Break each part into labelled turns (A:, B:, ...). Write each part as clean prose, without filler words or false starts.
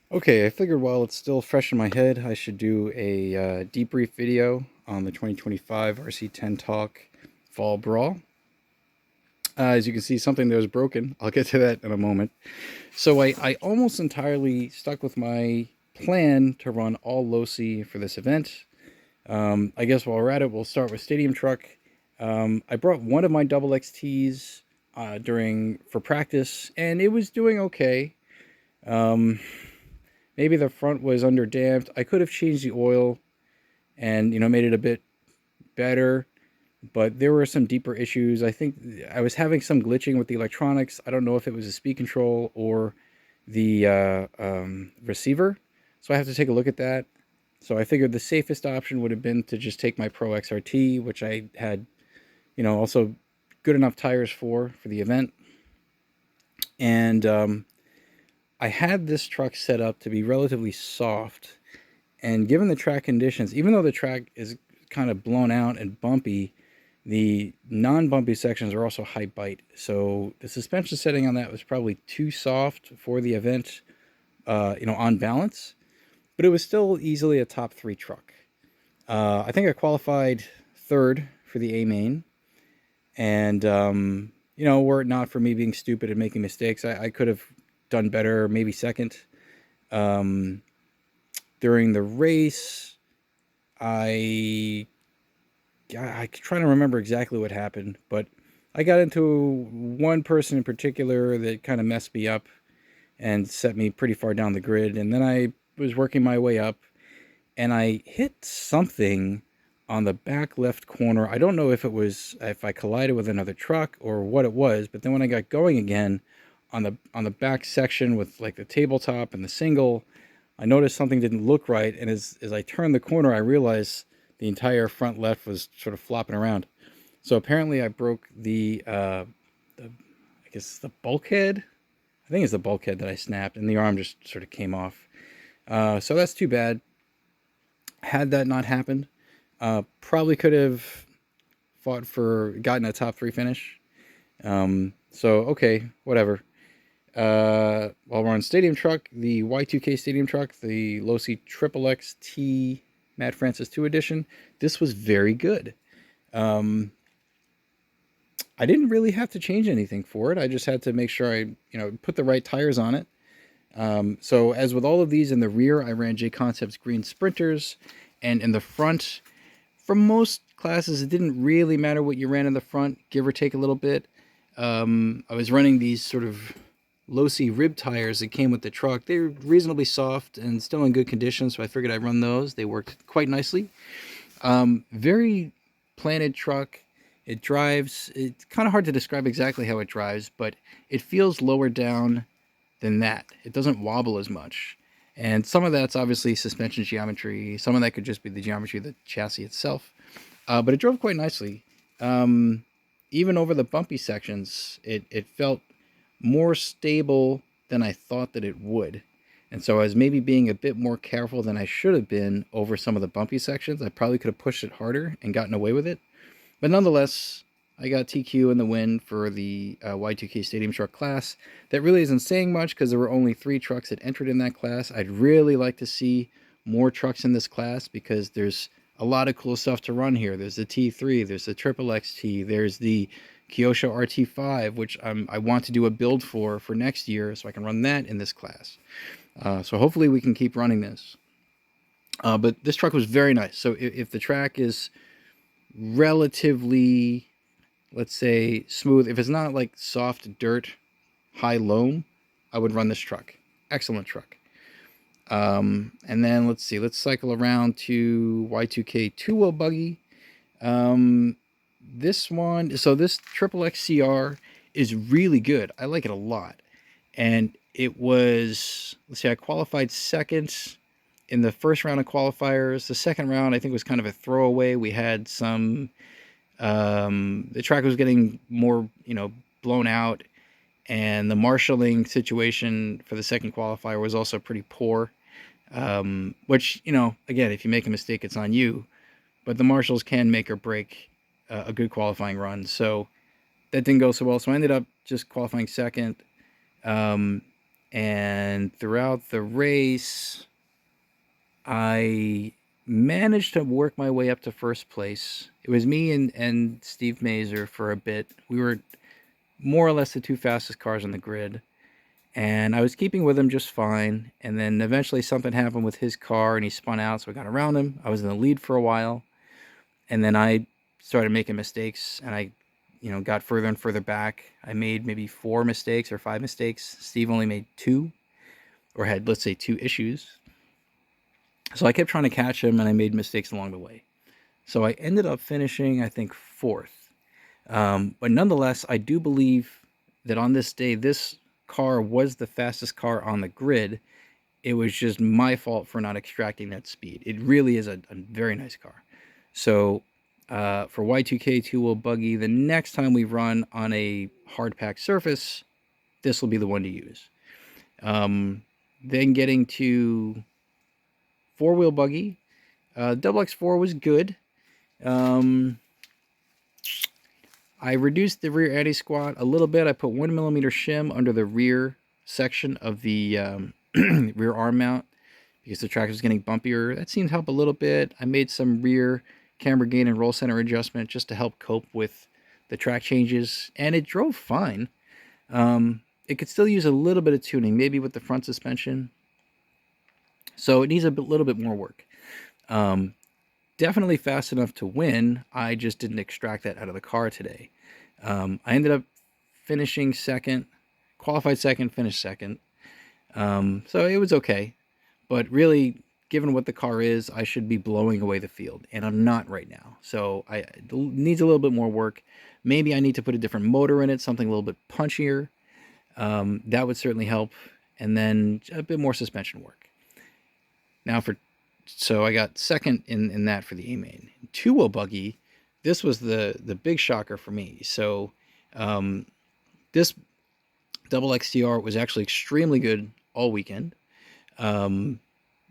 A: Okay, I figured while it's still fresh in my head, I should do a debrief video on the 2025 RC10 Talk Fall Brawl. As you can see, something that was broken. I'll get to that in a moment. So I almost entirely stuck with my plan to run all low-C for this event. I guess while we're at it, we'll start with Stadium Truck. I brought one of my double XTs for practice, and it was doing okay. Um, Maybe the front was under damped. I could have changed the oil and made it a bit better, but there were some deeper issues. I think I was having some glitching with the electronics. I don't know if it was the speed control or the receiver, so I have to take a look at that. So I figured the safest option would have been to just take my Pro XRT, which I had, also good enough tires for the event, and I had this truck set up to be relatively soft, and given the track conditions, even though the track is kind of blown out and bumpy, the non-bumpy sections are also high bite. So the suspension setting on that was probably too soft for the event, on balance, but it was still easily a top three truck. I think I qualified third for the A main, and were it not for me being stupid and making mistakes, I could have done better, maybe second. Um, During the race, I trying to remember exactly what happened, but I got into one person in particular that kind of messed me up and set me pretty far down the grid. And then I was working my way up, and I hit something on the back left corner. I don't know if I collided with another truck or what it was, but then when I got going again on the back section with like the tabletop and the single, I noticed something didn't look right, and as I turned the corner, I realized the entire front left was sort of flopping around. So apparently, I broke the I guess the bulkhead. I think it's the bulkhead that I snapped, and the arm just sort of came off. So that's too bad. Had that not happened, probably could have gotten a top three finish. So okay, whatever. While we're on Stadium Truck, the Y2K Stadium Truck, the Losi Triple XT Matt Francis 2 edition, this was very good. Um, I didn't really have to change anything for it. I just had to make sure I, put the right tires on it. So as with all of these, in the rear, I ran J Concepts Green Sprinters, and in the front, for most classes, it didn't really matter what you ran in the front, give or take a little bit. I was running these sort of low-C rib tires that came with the truck. They were reasonably soft and still in good condition, so I figured I'd run those. They worked quite nicely. Very planted truck. It drives. It's kind of hard to describe exactly how it drives, but it feels lower down than that. It doesn't wobble as much. And some of that's obviously suspension geometry. Some of that could just be the geometry of the chassis itself. But it drove quite nicely. Um, Even over the bumpy sections, it felt more stable than I thought that it would. And so I was maybe being a bit more careful than I should have been over some of the bumpy sections. I probably could have pushed it harder and gotten away with it. But nonetheless, I got TQ in the win for the Y2K Stadium Truck class. That really isn't saying much because there were only 3 trucks that entered in that class. I'd really like to see more trucks in this class because there's a lot of cool stuff to run here. There's the T3, there's the Triple XT, there's the Kyosho RT5, which I want to do a build for next year so I can run that in this class. So hopefully we can keep running this. But this truck was very nice. So if the track is relatively, let's say, smooth, if it's not like soft dirt, high loam, I would run this truck. Excellent truck. And then let's see, let's cycle around to Y2K two-wheel buggy. This one, so this Triple XCR is really good. I like it a lot. And it was, let's see, I qualified second in the first round of qualifiers. The second round, I think, was kind of a throwaway. We had some, the track was getting more, blown out. And the marshalling situation for the second qualifier was also pretty poor. Which, again, if you make a mistake, it's on you. But the marshals can make or break a good qualifying run. So that didn't go so well. So I ended up just qualifying second. Um, And throughout the race, I managed to work my way up to first place. It was me and Steve Mazer for a bit. We were more or less the two fastest cars on the grid. And I was keeping with him just fine. And then eventually something happened with his car and he spun out, so I got around him. I was in the lead for a while. And then I started making mistakes and I, got further and further back. I made maybe 4 mistakes or 5 mistakes. Steve only made 2, or had, let's say, 2 issues. So I kept trying to catch him and I made mistakes along the way. So I ended up finishing, I think, 4th. But nonetheless, I do believe that on this day, this car was the fastest car on the grid. It was just my fault for not extracting that speed. It really is a very nice car. So for Y2K 2-wheel buggy, the next time we run on a hard packed surface, this will be the one to use. Then getting to 4-wheel buggy, Double X4 was good. I reduced the rear anti-squat a little bit. I put 1mm shim under the rear section of the rear arm mount because the track was getting bumpier. That seemed to help a little bit. I made some rear camber gain and roll center adjustment just to help cope with the track changes, and it drove fine. It could still use a little bit of tuning, maybe with the front suspension. So it needs a little bit more work. Definitely fast enough to win. I just didn't extract that out of the car today. I ended up finishing second, qualified second, finished second. So it was okay. But really, given what the car is, I should be blowing away the field. And I'm not right now. So it needs a little bit more work. Maybe I need to put a different motor in it, something a little bit punchier. That would certainly help. And then a bit more suspension work. Now so I got second in that for the A-main. 2-wheel buggy, this was the big shocker for me. So this double XTR was actually extremely good all weekend.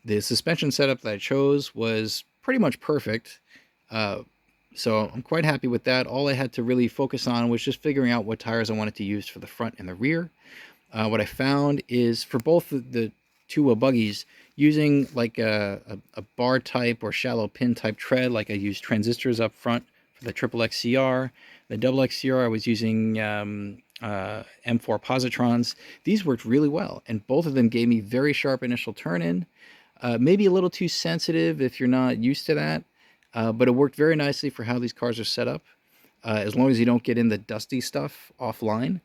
A: The suspension setup that I chose was pretty much perfect. So I'm quite happy with that. All I had to really focus on was just figuring out what tires I wanted to use for the front and the rear. What I found is for both the 2-wheel buggies, using like a bar type or shallow pin type tread, like I used transistors up front for the triple XCR. The double XCR I was using M4 positrons. These worked really well, and both of them gave me very sharp initial turn-in. Maybe a little too sensitive if you're not used to that, but it worked very nicely for how these cars are set up, as long as you don't get in the dusty stuff offline.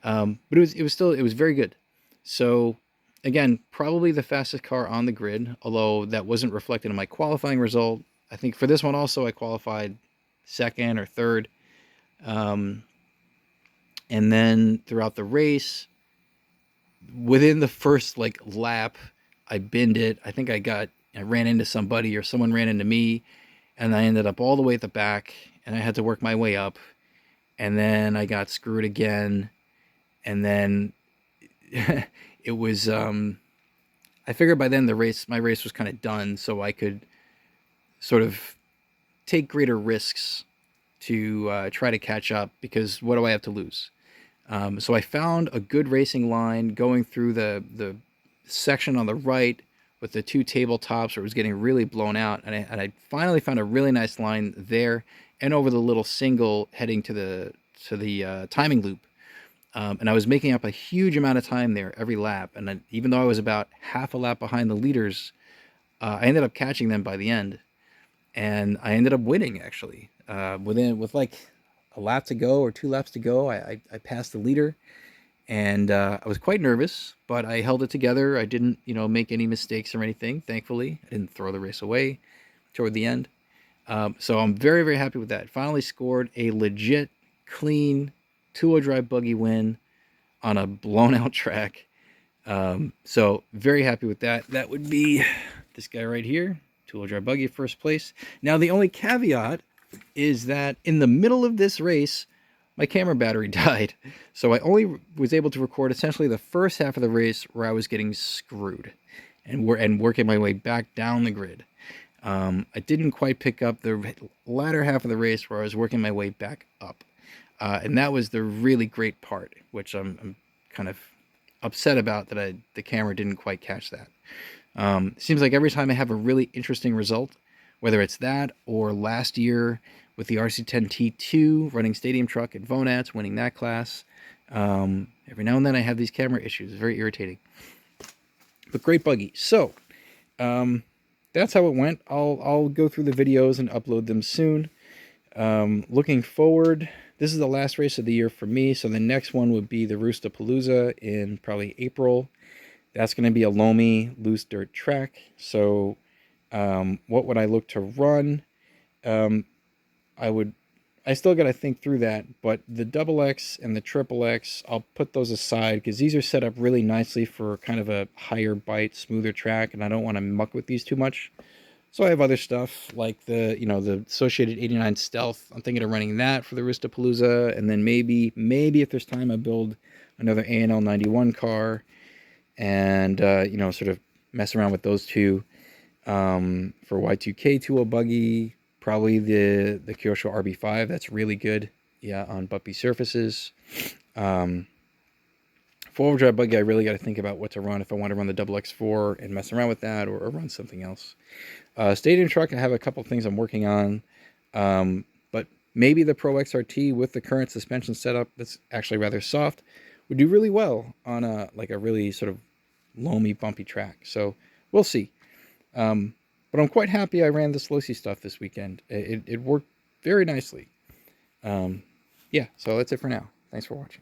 A: But it was very good. So again, probably the fastest car on the grid, although that wasn't reflected in my qualifying result. I think for this one also I qualified second or third. And then throughout the race, within the first lap, I binned it. I think I ran into somebody or someone ran into me, and I ended up all the way at the back, and I had to work my way up. And then I got screwed again. And then it was, I figured by then my race was kind of done, so I could sort of take greater risks to try to catch up, because what do I have to lose? So I found a good racing line going through the section on the right with the 2 tabletops where it was getting really blown out, and I finally found a really nice line there and over the little single heading to the timing loop. And I was making up a huge amount of time there every lap. And even though I was about half a lap behind the leaders, I ended up catching them by the end. And I ended up winning, actually. With like a lap to go or 2 laps to go, I passed the leader. And I was quite nervous, but I held it together. I didn't, make any mistakes or anything, thankfully. I didn't throw the race away toward the end. So I'm very, very happy with that. Finally scored a legit, clean 2-wheel drive buggy win on a blown out track. So very happy with that. That would be this guy right here, 2-wheel drive buggy, first place. Now the only caveat is that in the middle of this race, my camera battery died. So I only was able to record essentially the first half of the race where I was getting screwed and working my way back down the grid. I didn't quite pick up the latter half of the race where I was working my way back up. And that was the really great part, which I'm kind of upset about that the camera didn't quite catch that. It seems like every time I have a really interesting result, whether it's that or last year with the RC10T2 running stadium truck at Vonats, winning that class, every now and then I have these camera issues. It's very irritating. But great buggy. So, that's how it went. I'll go through the videos and upload them soon. Looking forward, this is the last race of the year for me, so the next one would be the Roostapalooza in probably April. That's going to be a loamy, loose dirt track. So what would I look to run? I still got to think through that, but the XX and the XXX, I'll put those aside because these are set up really nicely for kind of a higher bite, smoother track, and I don't want to muck with these too much. So I have other stuff like the Associated 89 Stealth. I'm thinking of running that for the Roostapalooza, and then maybe if there's time, I build another A&L 91 car, and sort of mess around with those two. For Y2K tool buggy, probably the Kyosho RB5. That's really good, yeah, on bumpy surfaces. Four-wheel drive buggy, I really got to think about what to run if I want to run the XX4 and mess around with that, or run something else. Stadium truck, I have a couple things I'm working on, but maybe the Pro XRT with the current suspension setup that's actually rather soft would do really well on a really sort of loamy, bumpy track. So we'll see. But I'm quite happy I ran the Slowcy stuff this weekend. It worked very nicely. Yeah, so that's it for now. Thanks for watching.